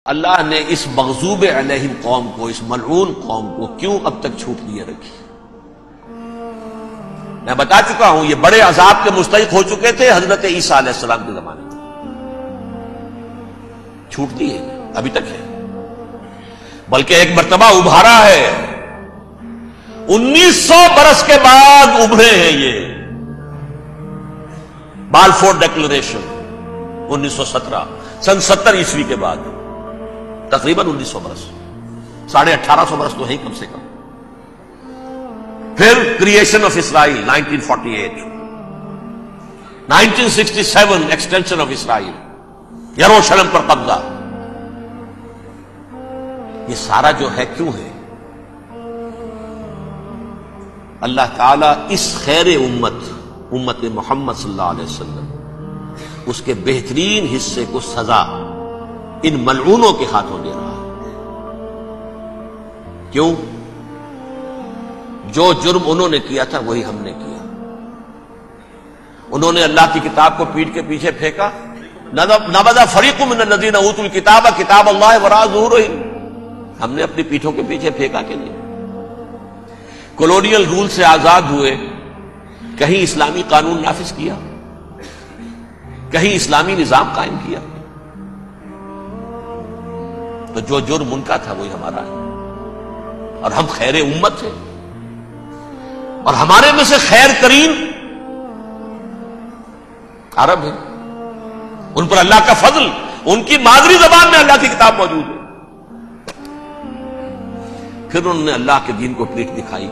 اللہ نے اس مغضوب علیہم قوم کو، اس ملعون قوم کو کیوں اب تک چھوٹ دیے رکھی؟ میں بتا چکا ہوں یہ بڑے عذاب کے مستحق ہو چکے تھے حضرت عیسیٰ علیہ السلام کے زمانے میں، چھوٹ دی ہے ابھی تک ہے، بلکہ ایک مرتبہ ابھارا ہے، 1900 برس کے بعد ابھرے ہیں یہ بالفور ڈیکلریشن 1917 سن 70 عیسوی کے بعد، تقریباً 1900 برس، 1850 برس تو ہے کم سے کم۔ پھر creation of Israel 1948، 1967 extension of Israel, یروشلم پر قبضہ، یہ سارا جو ہے کیوں ہے؟ اللہ تعالیٰ اس خیر امت محمد صلی اللہ علیہ وسلم اس کے بہترین حصے کو سزا ان ملعونوں کے ہاتھوں دے رہا ہے۔ کیوں؟ جو جرم انہوں نے کیا تھا وہی ہم نے کیا۔ انہوں نے اللہ کی کتاب کو پیٹھ کے پیچھے پھینکا، نبذ فریق من الذین اوتوا الکتاب کتاب اللہ وراء ظہورہم، ہم نے اپنی پیٹھوں کے پیچھے پھینکا کہ نہیں؟ کولونیل رول سے آزاد ہوئے، کہیں اسلامی قانون نافذ کیا، کہیں اسلامی نظام قائم کیا، تو جو جرم ان کا تھا وہی ہمارا ہے، اور ہم خیر امت ہیں، اور ہمارے میں سے خیر ترین عرب ہیں، ان پر اللہ کا فضل، ان کی مادری زبان میں اللہ کی کتاب موجود ہے۔ پھر انہوں نے اللہ کے دین کو پیٹھ دکھائی۔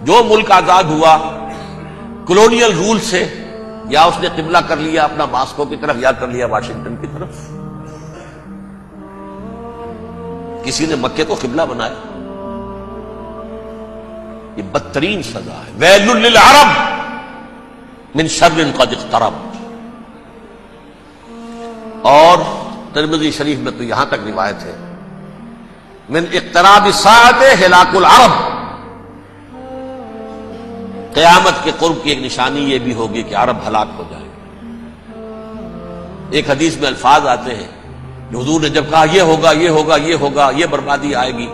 جو ملک آزاد ہوا کولونیل رول سے، یا اس نے قبلہ کر لیا اپنا ماسکو کی طرف، یا کر لیا واشنگٹن کی طرف، کسی نے مکے کو قبلہ بنایا، یہ بدترین سزا ہے۔ ویل للعرب من شر قد اقترب۔ اور ترمذی شریف میں تو یہاں تک روایت ہے، من اقتراب الساعۃ ہلاک العرب، قیامت کے قرب کی ایک نشانی یہ بھی ہوگی کہ عرب ہلاک ہو جائے۔ ایک حدیث میں الفاظ آتے ہیں کہ حضور نے جب کہا یہ ہوگا یہ ہوگا یہ ہوگا، یہ بربادی آئے گی،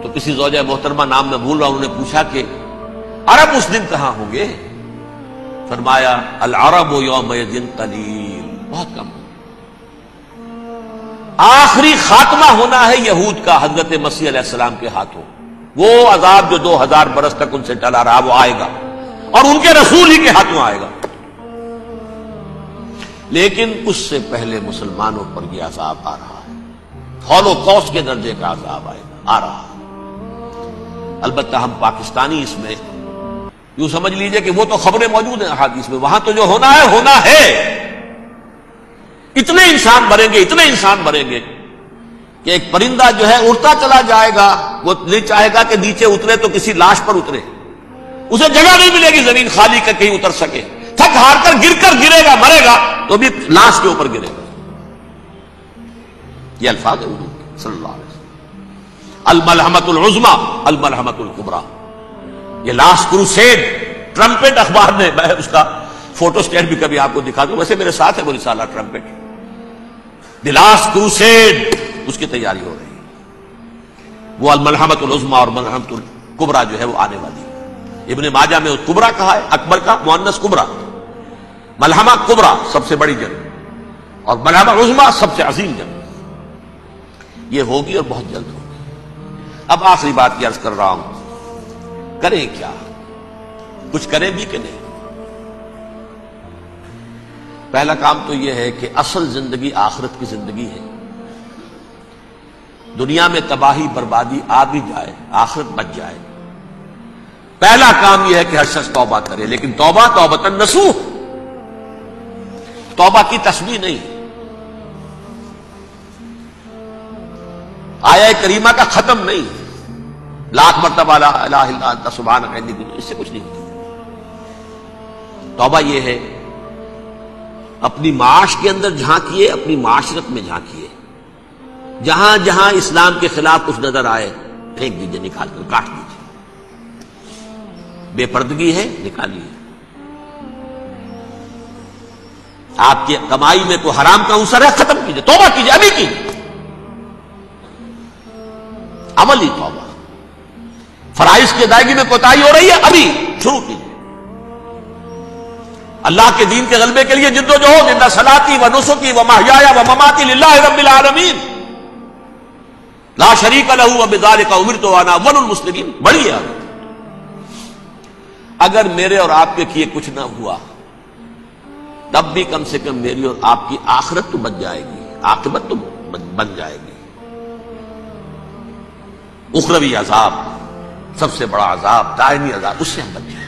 تو کسی زوجہ محترمہ نام میں بھول رہا ہوں، انہوں نے پوچھا کہ عرب اس دن کہاں ہوں گے؟ فرمایا العرب یومئذ قلیل، بہت کم۔ آخری خاتمہ ہونا ہے یہود کا حضرت مسیح علیہ السلام کے ہاتھوں، وہ عذاب جو 2000 برس تک ان سے ٹلا رہا وہ آئے گا، اور ان کے رسول ہی کے ہاتھوں آئے گا۔ لیکن اس سے پہلے مسلمانوں پر یہ عذاب آ رہا ہے، ہولوکاسٹ کے درجے کا عذاب آ رہا ہے۔ البتہ ہم پاکستانی اس میں یوں سمجھ لیجئے کہ وہ تو خبریں موجود ہیں احادیث میں، وہاں تو جو ہونا ہے، اتنے انسان مریں گے کہ ایک پرندہ جو ہے اڑتا چلا جائے گا، وہ نہیں چاہے گا کہ نیچے اترے تو کسی لاش پر اترے، اسے جگہ نہیں ملے گی زمین خالی کا کہیں اتر سکے، تھک ہار کر گرے گا، مرے گا تو بھی لاش کے اوپر گرے گا۔ یہ الفاظ ہے حضور کے صلی اللہ علیہ وسلم۔ الملحمۃ العظمی، الملحمۃ الکبریٰ، یہ لاسٹ کروسیڈ، ٹرمپٹ اخبار نے، میں اس کا فوٹو اسٹیٹ بھی کبھی آپ کو دکھا دوں، ویسے میرے ساتھ ہے وہ رسالہ ٹرمپٹ، دی لاسٹ کروسیڈ، اس کی تیاری ہو رہی ہے۔ وہ الملحمۃ العظمی اور ملحمۃ الکبریٰ جو ہے وہ آنے والی ہے۔ ابن ماجہ میں کبریٰ کہا ہے، اکبر کا مؤنث کبریٰ، ملحمہ کبریٰ سب سے بڑی جنگ، اور ملحمہ عظمی سب سے عظیم جنگ، یہ ہوگی اور بہت جلد ہوگی۔ اب آخری بات کی عرض کر رہا ہوں، کریں کیا؟ کچھ کریں بھی کہ نہیں؟ پہلا کام تو یہ ہے کہ اصل زندگی آخرت کی زندگی ہے۔ دنیا میں تباہی بربادی آ بھی جائے، آخرت بچ جائے، پہلا کام یہ ہے کہ ہر شخص توبہ کرے، لیکن توبہ توبۃ نصوح، توبہ کی تسبیح نہیں، آیہ کریمہ کا ختم نہیں، لاکھ مرتبہ لا الہ الا انت سبحانک انی کنت، اس سے کچھ نہیں ہوتا۔ توبہ یہ ہے اپنی معاش کے اندر جھانکیے، اپنی معاشرت میں جھانکیے، جہاں جہاں اسلام کے خلاف کچھ نظر آئے پھینک دیجیے، نکال کر کاٹ دیجیے، بے پردگی ہے نکالیے، آپ کی کمائی میں کوئی حرام کا عنصر ہے ختم کیجیے، توبہ کیجیے، ابھی کیجیے۔ عملی توبہ. فرائض کی ادائیگی میں کوتاہی ہو رہی ہے، ابھی شروع کیجیے. اللہ کے دین کے غلبے کے لیے جد و جہد. ان صلاتی و نسکی و محیایا و مماتی للہ رب العالمین لا شریک لہ وبذالک امرت وانا اول المسلمین. بڑی ہے. اگر میرے اور آپ کے کیے کچھ نہ ہوا تب بھی کم سے کم میری اور آپ کی آخرت تو بن جائے گی، عاقبت تو بن جائے گی. اخروی عذاب، سب سے بڑا عذاب، دائمی عذاب، اس سے ہم بچ جائیں.